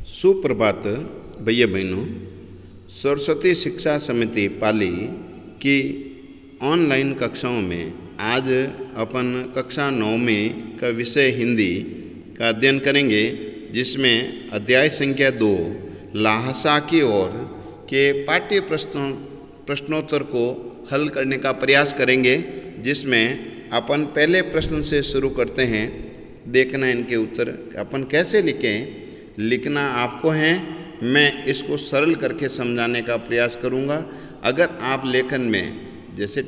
सुप्रभात भैया बहनों। सरस्वती शिक्षा समिति पाली की ऑनलाइन कक्षाओं में आज अपन कक्षा 9वीं का विषय हिंदी का अध्ययन करेंगे, जिसमें अध्याय संख्या 2 ल्हासा की ओर के पाठ्य प्रश्नोत्तर को हल करने का प्रयास करेंगे, जिसमें अपन पहले प्रश्न से शुरू करते हैं। देखना इनके उत्तर अपन कैसे लिखें, लिखना आपको है। मैं इसको सरल करके समझाने का प्रयास करूंगा। अगर आप लेखन में जैसे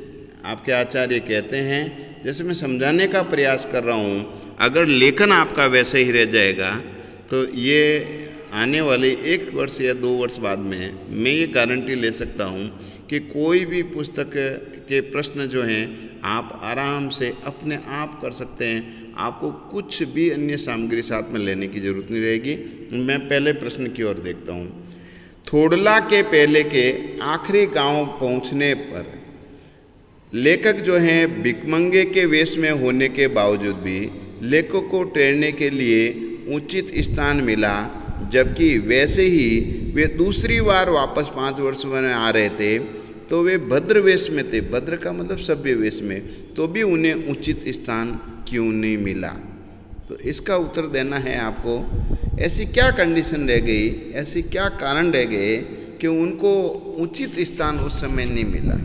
आपके आचार्य कहते हैं, जैसे मैं समझाने का प्रयास कर रहा हूं, अगर लेखन आपका वैसे ही रह जाएगा तो ये आने वाले 1 वर्ष या 2 वर्ष बाद में मैं ये गारंटी ले सकता हूं कि कोई भी पुस्तक के प्रश्न जो हैं आप आराम से अपने आप कर सकते हैं। आपको कुछ भी अन्य सामग्री साथ में लेने की जरूरत नहीं रहेगी। मैं पहले प्रश्न की ओर देखता हूँ। थोड़ला के पहले के आखिरी गांव पहुँचने पर लेखक जो हैं भिखमंगे के वेश में होने के बावजूद भी लेखक को ठहरने के लिए उचित स्थान मिला, जबकि वैसे ही वे दूसरी बार वापस 5 वर्ष में आ रहे थे तो वे भद्र वेश में थे। भद्र का मतलब सभ्य वेश में, तो भी उन्हें उचित स्थान क्यों नहीं मिला? तो इसका उत्तर देना है आपको। ऐसी क्या कंडीशन रह गई, ऐसी क्या कारण रह गए कि उनको उचित स्थान उस समय नहीं मिला?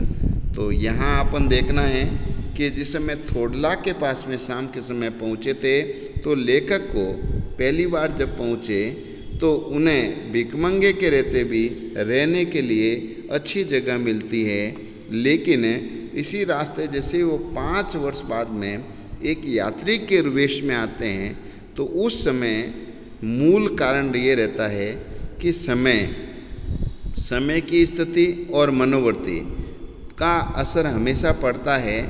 तो यहाँ अपन देखना है कि जिस समय थोड़ला के पास में शाम के समय पहुँचे थे, तो लेखक को पहली बार जब पहुँचे तो उन्हें भिखमंगे के रहते भी रहने के लिए अच्छी जगह मिलती है। लेकिन इसी रास्ते जैसे वो 5 वर्ष बाद में एक यात्री के वेश में आते हैं, तो उस समय मूल कारण ये रहता है कि समय की स्थिति और मनोवृत्ति का असर हमेशा पड़ता है।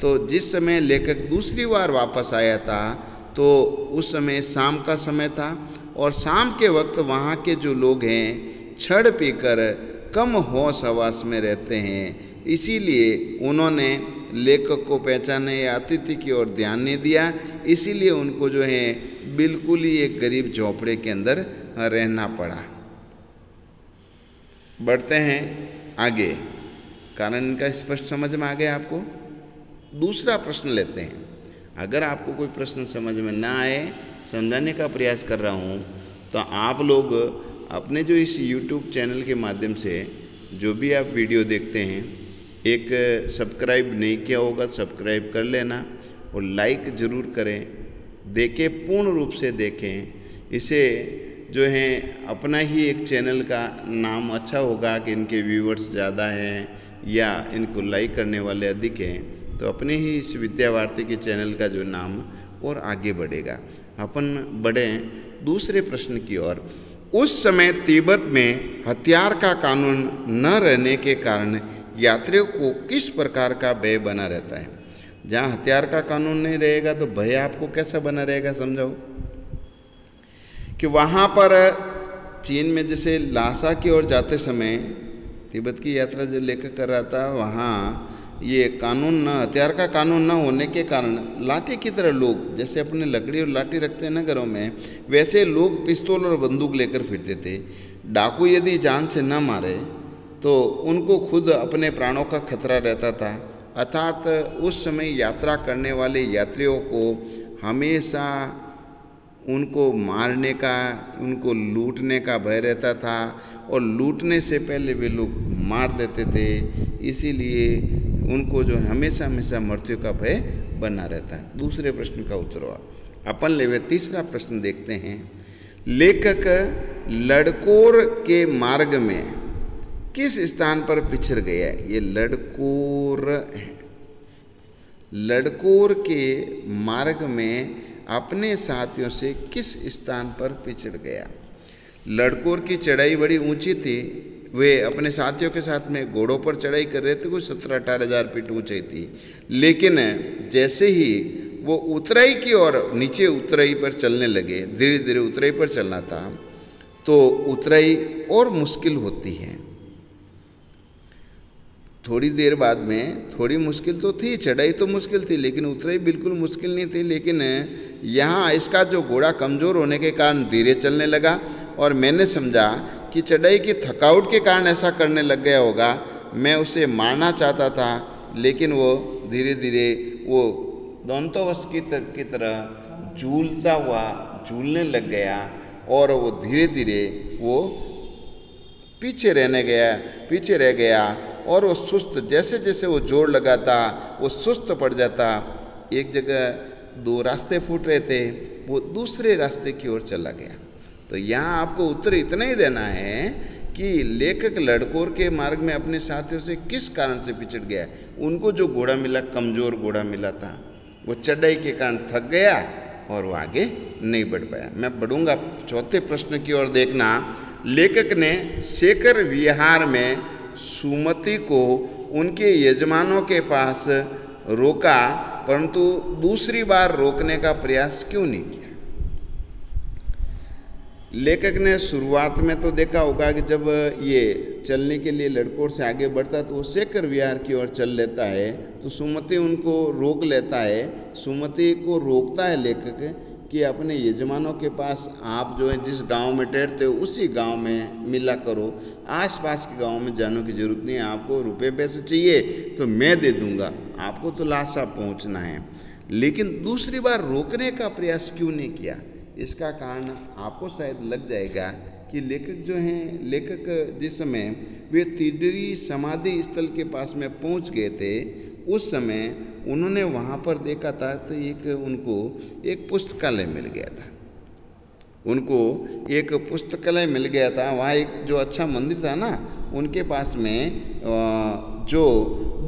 तो जिस समय लेखक दूसरी बार वापस आया था तो उस समय शाम का समय था, और शाम के वक्त वहाँ के जो लोग हैं छड़ पीकर कम होश हवास में रहते हैं, इसीलिए उन्होंने लेखक को पहचाने या अतिथि की ओर ध्यान नहीं दिया। इसीलिए उनको जो है बिल्कुल ही एक गरीब झोंपड़े के अंदर रहना पड़ा। बढ़ते हैं आगे। कारण इनका स्पष्ट समझ में आ गया आपको। दूसरा प्रश्न लेते हैं। अगर आपको कोई प्रश्न समझ में ना आए, समझाने का प्रयास कर रहा हूँ, तो आप लोग अपने जो इस YouTube चैनल के माध्यम से जो भी आप वीडियो देखते हैं, एक सब्सक्राइब नहीं किया होगा, सब्सक्राइब कर लेना और लाइक ज़रूर करें। देखें, पूर्ण रूप से देखें। इसे जो है अपना ही एक चैनल का नाम अच्छा होगा कि इनके व्यूवर्स ज़्यादा हैं या इनको लाइक करने वाले अधिक हैं, तो अपने ही इस विद्यावार्ती के चैनल का जो नाम और आगे बढ़ेगा। अपन बढ़ें दूसरे प्रश्न की ओर। उस समय तिब्बत में हथियार का कानून न रहने के कारण यात्रियों को किस प्रकार का भय बना रहता है? जहाँ हथियार का कानून नहीं रहेगा तो भय आपको कैसा बना रहेगा, समझाओ। कि वहाँ पर चीन में जैसे ल्हासा की ओर जाते समय तिब्बत की यात्रा जो लेकर कर रहा था, वहाँ ये कानून न हथियार का कानून न होने के कारण लाठी की तरह लोग, जैसे अपने लकड़ी और लाठी रखते हैं ना घरों में, वैसे लोग पिस्तौल और बंदूक लेकर फिरते थे। डाकू यदि जान से न मारे तो उनको खुद अपने प्राणों का खतरा रहता था। अर्थात उस समय यात्रा करने वाले यात्रियों को हमेशा उनको मारने का, उनको लूटने का भय रहता था, और लूटने से पहले वे लोग मार देते थे। इसीलिए उनको जो हमेशा मृत्यु का भय बना रहता है। दूसरे प्रश्न का उत्तर हुआ। अपन लेवे तीसरा प्रश्न देखते हैं। लेखक लड़कोर के मार्ग में किस स्थान पर पिछड़ गया? ये लड़कोर है। लड़कोर के मार्ग में अपने साथियों से किस स्थान पर पिछड़ गया? लड़कोर की चढ़ाई बड़ी ऊंची थी। वे अपने साथियों के साथ में घोड़ों पर चढ़ाई कर रहे थे, कुछ 17-18 हज़ार फीट ऊंचाई थी। लेकिन जैसे ही वो उतराई की ओर, नीचे उतराई पर चलने लगे, धीरे धीरे उतराई पर चलना था, तो उतराई और मुश्किल होती है। थोड़ी देर बाद में थोड़ी मुश्किल तो थी, चढ़ाई तो मुश्किल थी, लेकिन उतराई बिल्कुल मुश्किल नहीं थी। लेकिन यहाँ इसका जो घोड़ा कमज़ोर होने के कारण धीरे चलने लगा और मैंने समझा कि चढ़ाई की थकावट के कारण ऐसा करने लग गया होगा। मैं उसे मारना चाहता था, लेकिन वो धीरे धीरे वो दंतवश की तरह झूलने लग गया और वो धीरे धीरे वो पीछे रह गया और वो सुस्त, जैसे जैसे वो जोर लगाता वो सुस्त पड़ जाता। एक जगह 2 रास्ते फूट रहे थे, वो दूसरे रास्ते की ओर चला गया। तो यहाँ आपको उत्तर इतना ही देना है कि लेखक लड़कोर के मार्ग में अपने साथियों से किस कारण से पिछड़ गया। उनको जो घोड़ा मिला, कमज़ोर घोड़ा मिला था, वो चढ़ाई के कारण थक गया और वो आगे नहीं बढ़ पाया। मैं बढ़ूंगा चौथे प्रश्न की ओर। देखना, लेखक ने शेखर विहार में सुमति को उनके यजमानों के पास रोका, परंतु दूसरी बार रोकने का प्रयास क्यों नहीं किया? लेखक ने शुरुआत में तो देखा होगा कि जब ये चलने के लिए लड़कोर से आगे बढ़ता तो वो शेखर विहार की ओर चल लेता है, तो सुमति उनको रोक लेता है। सुमति को रोकता है लेखक कि अपने यजमानों के पास आप जो है जिस गांव में ठहरते हो उसी गांव में मिला करो, आसपास के गांव में जाने की जरूरत नहीं है। आपको रुपए पैसे चाहिए तो मैं दे दूंगा, आपको तो लासा पहुंचना है। लेकिन दूसरी बार रोकने का प्रयास क्यों नहीं किया? इसका कारण आपको शायद लग जाएगा कि लेखक जिस समय वे तिडरी समाधि स्थल के पास में पहुंच गए थे, उस समय उन्होंने वहाँ पर देखा था तो उनको एक पुस्तकालय मिल गया था। वहाँ एक जो अच्छा मंदिर था ना, उनके पास में जो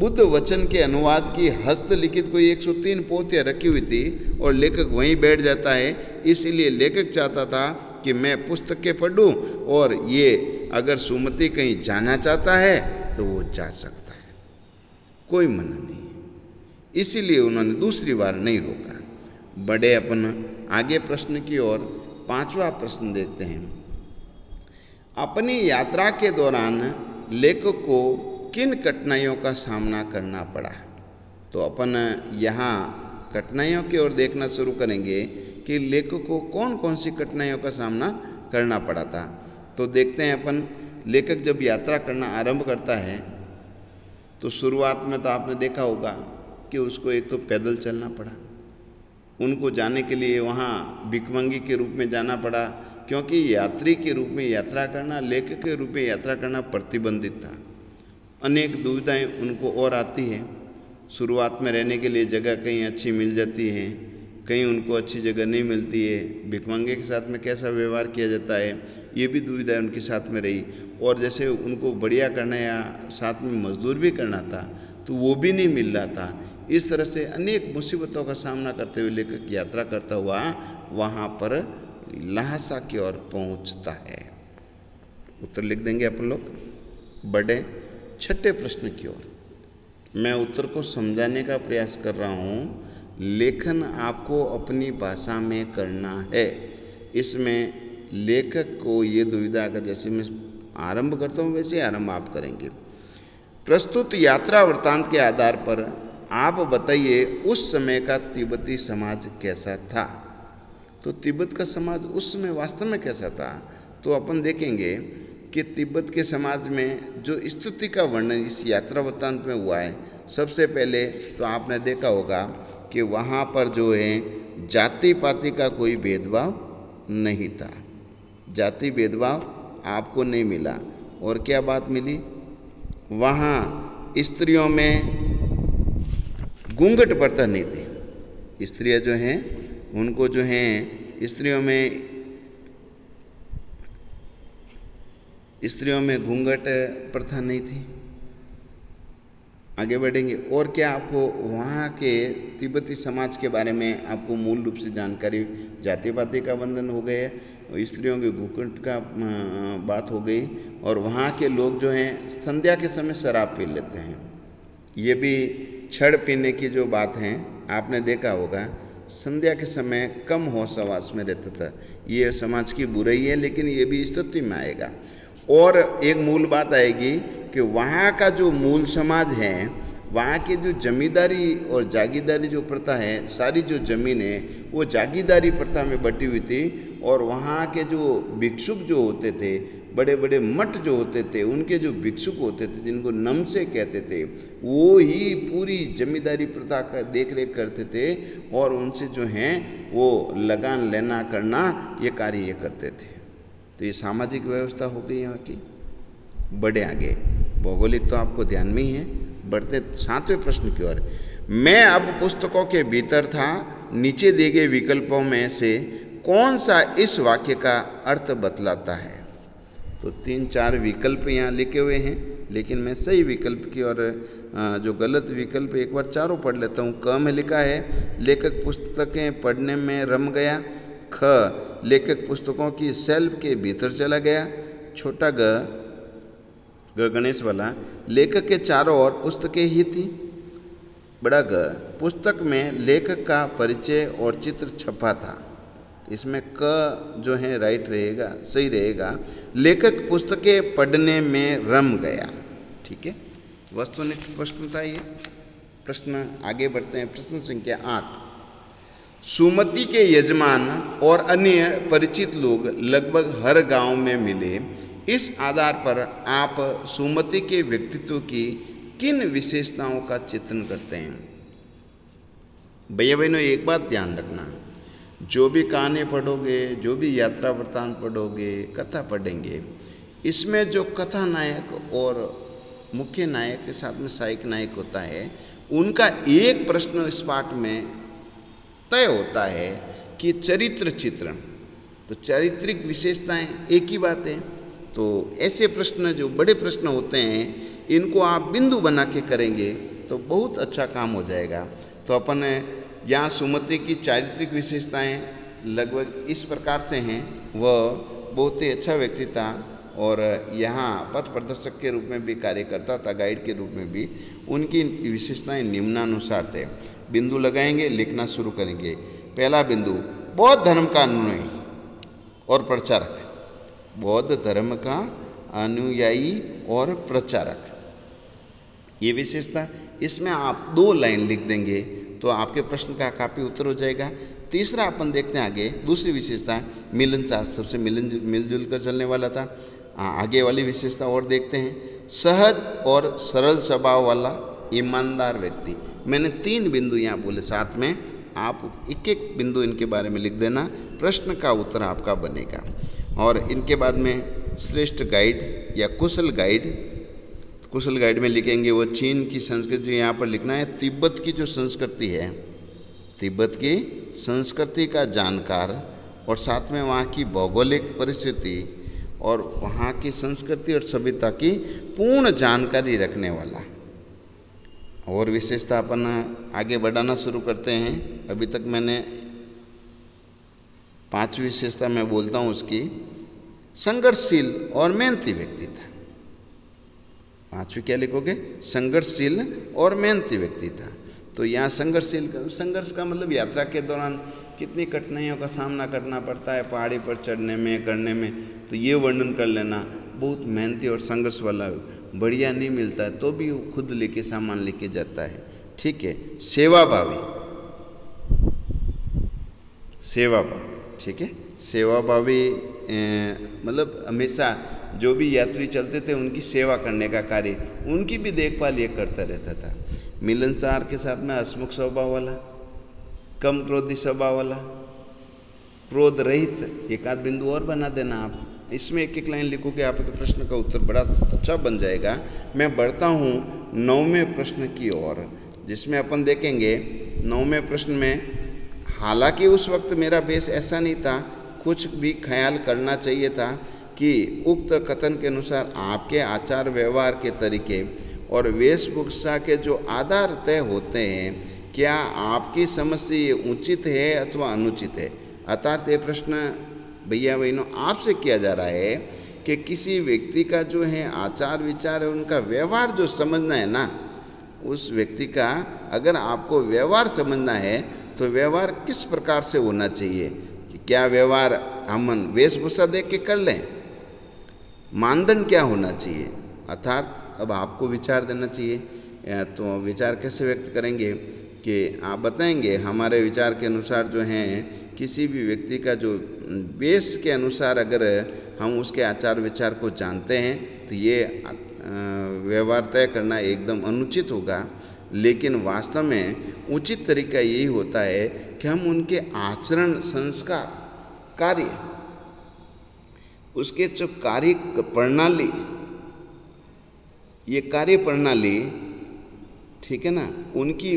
बुद्ध वचन के अनुवाद की हस्तलिखित कोई 103 पोथियाँ रखी हुई थी और लेखक वहीं बैठ जाता है। इसीलिए लेखक चाहता था कि मैं पुस्तकें पढ़ूं और ये अगर सुमति कहीं जाना चाहता है तो वो जा सकता है, कोई मना नहीं है। इसीलिए उन्होंने दूसरी बार नहीं रोका। बढ़े अपन आगे प्रश्न की ओर। 5वां प्रश्न देखते हैं। अपनी यात्रा के दौरान लेखक को किन कठिनाइयों का सामना करना पड़ा? तो अपन यहाँ कठिनाइयों की ओर देखना शुरू करेंगे कि लेखक को कौन कौन सी कठिनाइयों का सामना करना पड़ा था। तो देखते हैं अपन, लेखक जब यात्रा करना आरंभ करता है तो शुरुआत में तो आपने देखा होगा कि उसको एक तो पैदल चलना पड़ा। उनको जाने के लिए वहाँ भिखमंगी के रूप में जाना पड़ा, क्योंकि यात्री के रूप में यात्रा करना, लेखक के रूप में यात्रा करना प्रतिबंधित था। अनेक दुविधाएं उनको और आती है। शुरुआत में रहने के लिए जगह कहीं अच्छी मिल जाती है, कहीं उनको अच्छी जगह नहीं मिलती है। भिखमंगे के साथ में कैसा व्यवहार किया जाता है, ये भी दुविधा उनके साथ में रही। और जैसे उनको बढ़िया करना या साथ में मजदूर भी करना था तो वो भी नहीं मिल रहा था। इस तरह से अनेक मुसीबतों का सामना करते हुए लेखक यात्रा करता हुआ वहाँ पर लहासा की ओर पहुँचता है। उत्तर लिख देंगे अपन लोग। बढ़े 6ठे प्रश्न की ओर। मैं उत्तर को समझाने का प्रयास कर रहा हूँ। लेखन आपको अपनी भाषा में करना है। इसमें लेखक को ये दुविधा का, जैसे मैं आरंभ करता हूँ वैसे आरंभ आप करेंगे। प्रस्तुत यात्रा वृत्तांत के आधार पर आप बताइए उस समय का तिब्बती समाज कैसा था। तो तिब्बत का समाज उस समय वास्तव में कैसा था, तो अपन देखेंगे कि तिब्बत के समाज में जो स्थिति का वर्णन इस यात्रा वृत्तांत में हुआ है। सबसे पहले तो आपने देखा होगा कि वहाँ पर जो है जाति पाति का कोई भेदभाव नहीं था। जाति भेदभाव आपको नहीं मिला। और क्या बात मिली, वहाँ स्त्रियों में घूंघट प्रथा नहीं थी। स्त्रियाँ जो हैं उनको जो हैं स्त्रियों में घूंघट प्रथा नहीं थी। आगे बढ़ेंगे। और क्या आपको वहाँ के तिब्बती समाज के बारे में आपको मूल रूप से जानकारी, जाति पाति का बंधन हो गए, स्त्रियों के घूंघट का बात हो गई। और वहाँ के लोग जो हैं संध्या के समय शराब पी लेते हैं। ये भी छड़ पीने की जो बात है आपने देखा होगा। संध्या के समय कम होश हवास में रहता था। ये समाज की बुराई है, लेकिन ये भी स्थिति में आएगा। और एक मूल बात आएगी कि वहाँ का जो मूल समाज है वहाँ के जो जमींदारी और जागीरदारी जो प्रथा है, सारी जो ज़मीन है वो जागीरदारी प्रथा में बटी हुई थी। और वहाँ के जो भिक्षुक जो होते थे, बड़े बड़े मठ जो होते थे, उनके जो भिक्षुक होते थे जिनको नमसे कहते थे, वो ही पूरी जमींदारी प्रथा का देख रेख करते थे और उनसे जो हैं वो लगान लेना करना ये कार्य ये करते थे। तो ये सामाजिक व्यवस्था हो गई यहाँ की। बढ़े आगे, भौगोलिक तो आपको ध्यान में ही है। बढ़ते 7वें प्रश्न की ओर। मैं अब पुस्तकों के भीतर था, नीचे दिए गए विकल्पों में से कौन सा इस वाक्य का अर्थ बतलाता है? तो 3-4 विकल्प यहाँ लिखे हुए हैं, लेकिन मैं सही विकल्प की और जो गलत विकल्प एक बार चारों पढ़ लेता हूँ। क में लिखा है लेखक पुस्तकें पढ़ने में रम गया। ख, लेखक पुस्तकों की शेल्फ के भीतर चला गया। छोटा ग गणेश वाला, लेखक के चारों ओर पुस्तकें ही थी। बड़ा ग, पुस्तक में लेखक का परिचय और चित्र छपा था। इसमें क जो है राइट रहेगा, सही रहेगा। लेखक पुस्तकें पढ़ने में रम गया। ठीक है, वस्तुनिष्ठ प्रश्न था ये प्रश्न। आगे बढ़ते हैं, प्रश्न संख्या 8। सुमति के यजमान और अन्य परिचित लोग लगभग हर गांव में मिले। इस आधार पर आप सुमति के व्यक्तित्व की किन विशेषताओं का चित्रण करते हैं? भैया बहनों, एक बात ध्यान रखना, जो भी कहानी पढ़ोगे, जो भी यात्रा वृत्तांत पढ़ोगे, कथा पढ़ेंगे, इसमें जो कथा नायक और मुख्य नायक के साथ में सहायक नायक होता है, उनका एक प्रश्न इस पाठ में तय होता है कि चरित्र चित्रण। तो चारित्रिक विशेषताएं एक ही बात है। तो ऐसे प्रश्न जो बड़े प्रश्न होते हैं, इनको आप बिंदु बना के करेंगे तो बहुत अच्छा काम हो जाएगा। तो अपन यहाँ सुमति की चारित्रिक विशेषताएं लगभग इस प्रकार से हैं। वह बहुत ही अच्छा व्यक्ति था और यहाँ पथ प्रदर्शक के रूप में भी कार्य करता था, गाइड के रूप में भी। उनकी विशेषताएं निम्नानुसार से बिंदु लगाएंगे, लिखना शुरू करेंगे। पहला बिंदु, बौद्ध धर्म का अनुयायी और प्रचारक। बौद्ध धर्म का अनुयायी और प्रचारक, ये विशेषता, इसमें आप 2 लाइन लिख देंगे तो आपके प्रश्न का काफ़ी उत्तर हो जाएगा। तीसरा अपन देखते हैं आगे, दूसरी विशेषता मिलनसार, सबसे मिलजुल कर चलने वाला था। आगे वाली विशेषता और देखते हैं, सहज और सरल स्वभाव वाला ईमानदार व्यक्ति। मैंने 3 बिंदु यहाँ बोले, साथ में आप एक एक बिंदु इनके बारे में लिख देना, प्रश्न का उत्तर आपका बनेगा। और इनके बाद में श्रेष्ठ गाइड या कुशल गाइड, कुशल गाइड में लिखेंगे वो चीन की संस्कृति, यहाँ पर लिखना है तिब्बत की जो संस्कृति है, तिब्बत की संस्कृति का जानकार, और साथ में वहाँ की भौगोलिक परिस्थिति और वहाँ की संस्कृति और सभ्यता की पूर्ण जानकारी रखने वाला। और विशेषता अपन आगे बढ़ाना शुरू करते हैं। अभी तक मैंने 5वीं विशेषता मैं बोलता हूँ उसकी, संघर्षशील और मेहनती व्यक्ति था। 5वीं क्या लिखोगे? संघर्षशील और मेहनती व्यक्ति था। तो यहाँ संघर्षशील, संघर्ष का मतलब यात्रा के दौरान कितनी कठिनाइयों का सामना करना पड़ता है पहाड़ी पर चढ़ने में, करने में, तो ये वर्णन कर लेना। बहुत मेहनती और संघर्ष वाला, बढ़िया नहीं मिलता है तो भी वो खुद लेके सामान लेके जाता है। ठीक है, सेवाभावी, सेवाभावी, ठीक है, सेवाभावी मतलब हमेशा जो भी यात्री चलते थे उनकी सेवा करने का कार्य, उनकी भी देखभाल ये करता रहता था। मिलनसार के साथ में हसमुख स्वभाव वाला, कम क्रोधी स्वभाव वाला, क्रोध रहित। एक आध बिंदु और बना देना आप, इसमें एक एक लाइन लिखोगे, आपके प्रश्न का उत्तर बड़ा अच्छा बन जाएगा। मैं बढ़ता हूँ 9वें प्रश्न की ओर, जिसमें अपन देखेंगे 9वें प्रश्न में, हालांकि उस वक्त मेरा बेस ऐसा नहीं था, कुछ भी ख्याल करना चाहिए था कि उक्त कथन के अनुसार आपके आचार व्यवहार के तरीके और वेशभूषा के जो आधार तय होते हैं, क्या आपकी समझ से ये उचित है अथवा अनुचित है। अर्थात ये प्रश्न भैया बहनों आपसे किया जा रहा है कि किसी व्यक्ति का जो है आचार विचार है, उनका व्यवहार जो समझना है ना, उस व्यक्ति का अगर आपको व्यवहार समझना है तो व्यवहार किस प्रकार से होना चाहिए। कि क्या व्यवहार हम वेशभूषा देख के कर लें, मानदंड क्या होना चाहिए। अर्थात अब आपको विचार देना चाहिए तो विचार कैसे व्यक्त करेंगे कि आप बताएंगे हमारे विचार के अनुसार जो हैं किसी भी व्यक्ति का जो बेस के अनुसार अगर हम उसके आचार विचार को जानते हैं तो ये व्यवहार तय करना एकदम अनुचित होगा। लेकिन वास्तव में उचित तरीका यही होता है कि हम उनके आचरण, संस्कार, कार्य, उसके जो कार्य प्रणाली, ये कार्य प्रणाली, ठीक है ना, उनकी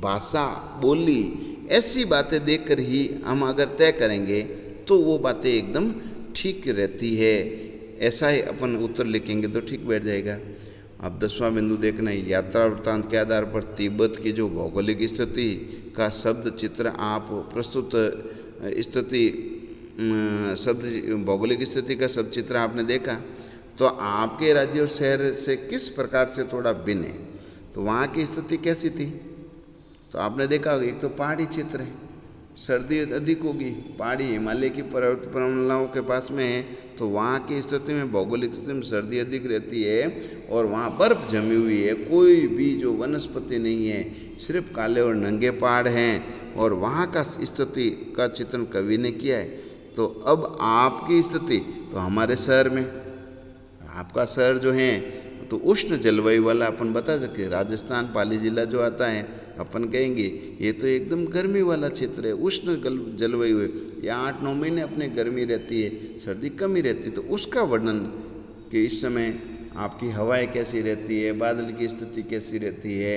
भाषा, बोली, ऐसी बातें देखकर ही हम अगर तय करेंगे तो वो बातें एकदम ठीक रहती है। ऐसा ही अपन उत्तर लिखेंगे तो ठीक बैठ जाएगा। अब 10वां बिंदु देखना है, यात्रा वृत्तांत के आधार पर तिब्बत की जो भौगोलिक स्थिति का शब्द चित्र आप प्रस्तुत भौगोलिक स्थिति का शब्द चित्र आपने देखा तो आपके राज्य और शहर से किस प्रकार से थोड़ा भिन्न है। तो वहाँ की स्थिति कैसी थी तो आपने देखा, एक तो पहाड़ी क्षेत्र है, सर्दी अधिक होगी, पहाड़ी हिमालय की पर्वत प्रमलाओं के पास में है तो वहाँ की स्थिति में, भौगोलिक स्थिति में सर्दी अधिक रहती है और वहाँ बर्फ़ जमी हुई है, कोई भी जो वनस्पति नहीं है, सिर्फ काले और नंगे पहाड़ हैं और वहाँ का स्थिति का चित्रण कवि ने किया है। तो अब आपकी स्थिति तो हमारे शहर में, आपका शहर जो है तो उष्ण जलवायु वाला अपन बता सके, राजस्थान पाली जिला जो आता है अपन कहेंगे ये तो एकदम गर्मी वाला क्षेत्र है, उष्ण जलवायु है, यहाँ 8-9 महीने अपने गर्मी रहती है, सर्दी कम ही रहती है। तो उसका वर्णन कि इस समय आपकी हवाएं कैसी रहती है, बादल की स्थिति कैसी रहती है,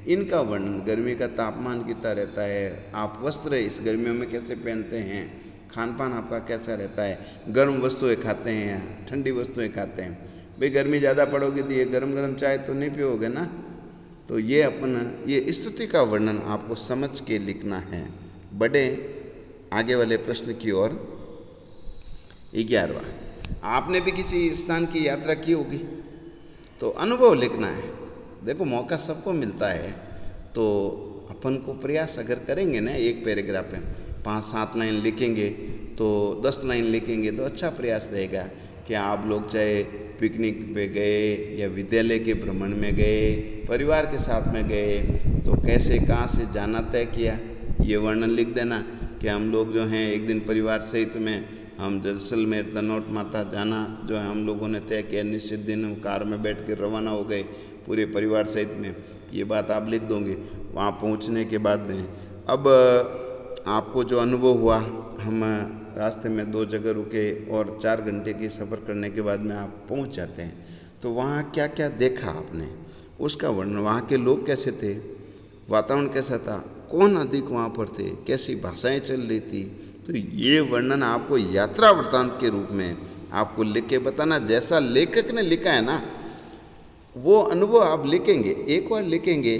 इनका वर्णन, गर्मी का तापमान कितना रहता है, आप वस्त्र इस गर्मियों में कैसे पहनते हैं, खान पान आपका कैसा रहता है, गर्म वस्तुएँ खाते हैं या ठंडी वस्तुएँ खाते हैं। भाई गर्मी ज़्यादा पड़ोगी तो ये गरम गरम चाय तो नहीं पियोगे ना। तो ये अपन ये स्थिति का वर्णन आपको समझ के लिखना है। बढ़े आगे वाले प्रश्न की ओर। 11वां, आपने भी किसी स्थान की यात्रा की होगी तो अनुभव लिखना है। देखो मौका सबको मिलता है तो अपन को प्रयास अगर करेंगे ना, एक पैराग्राफ में 5-7 लाइन लिखेंगे तो 10 लाइन लिखेंगे तो अच्छा प्रयास रहेगा कि आप लोग चाहे पिकनिक पे गए या विद्यालय के भ्रमण में गए, परिवार के साथ में गए तो कैसे कहाँ से जाना तय किया, ये वर्णन लिख देना कि हम लोग जो हैं एक दिन परिवार सहित में हम जैसलमेर तनोट माता जाना जो है हम लोगों ने तय किया, निश्चित दिन हम कार में बैठ कर रवाना हो गए पूरे परिवार सहित में, ये बात आप लिख दोगे। वहाँ पहुँचने के बाद में अब आपको जो अनुभव हुआ, हम रास्ते में 2 जगह रुके और 4 घंटे की सफ़र करने के बाद में आप पहुंच जाते हैं तो वहाँ क्या क्या देखा आपने, उसका वर्णन, वहाँ के लोग कैसे थे, वातावरण कैसा था, कौन अधिक वहाँ पर थे, कैसी भाषाएं चल रही थी। तो ये वर्णन आपको यात्रा वृत्तांत के रूप में आपको लिख के बताना। जैसा लेखक ने लिखा है ना वो अनुभव आप लिखेंगे, एक बार लिखेंगे,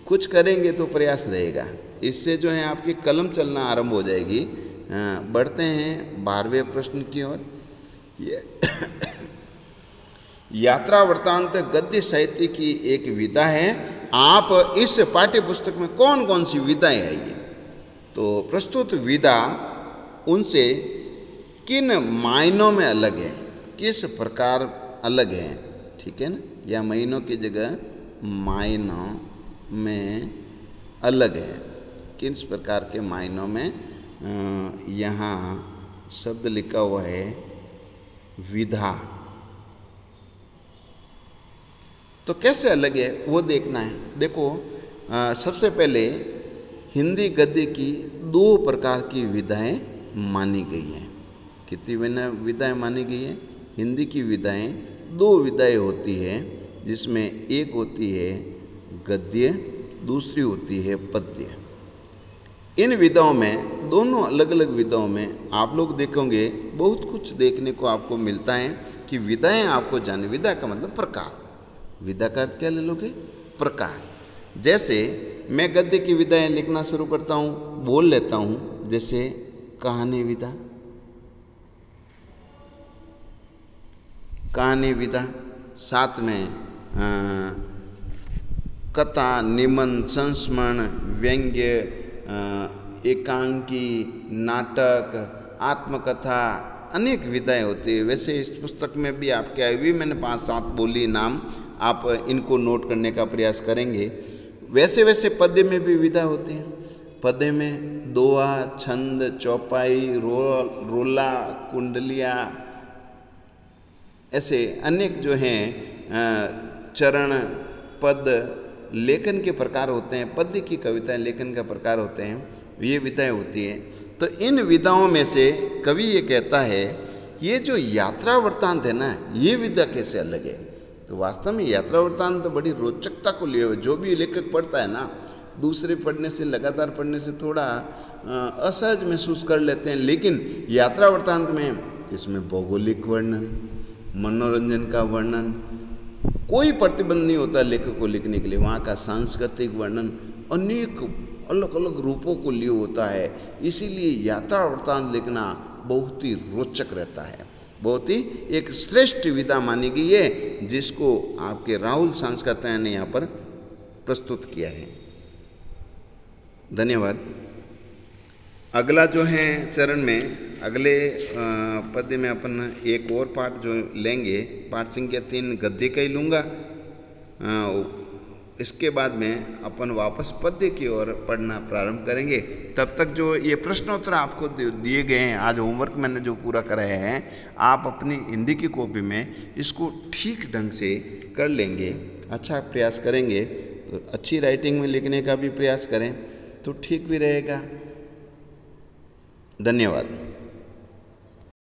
कुछ करेंगे तो प्रयास रहेगा। इससे जो है आपकी कलम चलना आरंभ हो जाएगी। बढ़ते हैं 12वें प्रश्न की ओर। यात्रा वृत्तांत गद्य साहित्य की एक विधा है। आप इस पाठ्य पुस्तक में कौन कौन सी विधाएं आई है तो प्रस्तुत विधा उनसे किन मायनों में अलग है, किस प्रकार अलग है, ठीक है ना, या महीनों की जगह मायनों में अलग है, किस प्रकार के मायनों में यहाँ शब्द लिखा हुआ है विधा, तो कैसे अलग है वो देखना है। देखो सबसे पहले हिंदी गद्य की 2 प्रकार की विधाएं मानी गई हैं। कितनी विधाएं मानी गई हैं? हिंदी की विधाएं 2 विधाएं होती है जिसमें एक होती है गद्य, दूसरी होती है पद्य। इन विधाओं में, दोनों अलग अलग विधाओं में आप लोग देखोगे बहुत कुछ देखने को आपको मिलता है कि विधाएं आपको जाने। विधा का मतलब प्रकार, विधा का अर्थ क्या ले लोगे? प्रकार। जैसे मैं गद्य की विधाएं लिखना शुरू करता हूँ, बोल लेता हूँ, जैसे कहानी विधा, कहानी विधा, साथ में कथा, निबंध, संस्मरण, व्यंग्य, एकांकी, नाटक, आत्मकथा, अनेक विधाएं होती है। वैसे इस पुस्तक में भी आपके अभी मैंने 5-7 बोली नाम, आप इनको नोट करने का प्रयास करेंगे। वैसे वैसे पद्य में भी विधा होती है। पद्य में दोहा, छंद, चौपाई, रोला, कुंडलिया, ऐसे अनेक जो हैं चरण, पद, लेखन के प्रकार होते हैं। पद्य की कविताएं लेखन का प्रकार होते हैं, ये विधाएं होती हैं। तो इन विधाओं में से कवि ये कहता है, ये जो यात्रा वृत्तांत है ना, ये विधा कैसे अलग है। तो वास्तव में यात्रा वृत्तांत तो बड़ी रोचकता को लिए हुए, जो भी लेखक पढ़ता है ना, दूसरे पढ़ने से, लगातार पढ़ने से थोड़ा असहज महसूस कर लेते हैं। लेकिन यात्रा वृत्तांत में इसमें भौगोलिक वर्णन, मनोरंजन का वर्णन, कोई प्रतिबंध नहीं होता लेखक को लिखने के लिए। वहाँ का सांस्कृतिक वर्णन अनेक अलग अलग रूपों को लिए होता है। इसीलिए यात्रा वृत्तांत लिखना बहुत ही रोचक रहता है, बहुत ही एक श्रेष्ठ विधा मानी गई है, जिसको आपके राहुल सांस्कृत्या ने यहाँ पर प्रस्तुत किया है। धन्यवाद। अगला जो है चरण में, अगले पद्य में अपन एक और पाठ जो लेंगे, पाठ संख्या 3 गद्य का ही लूँगा। इसके बाद में अपन वापस पद्य की ओर पढ़ना प्रारंभ करेंगे। तब तक जो ये प्रश्नोत्तर आपको दिए गए हैं, आज होमवर्क मैंने जो पूरा कराया है, आप अपनी हिंदी की कॉपी में इसको ठीक ढंग से कर लेंगे, अच्छा प्रयास करेंगे तो अच्छी राइटिंग में लिखने का भी प्रयास करें तो ठीक भी रहेगा। धन्यवाद।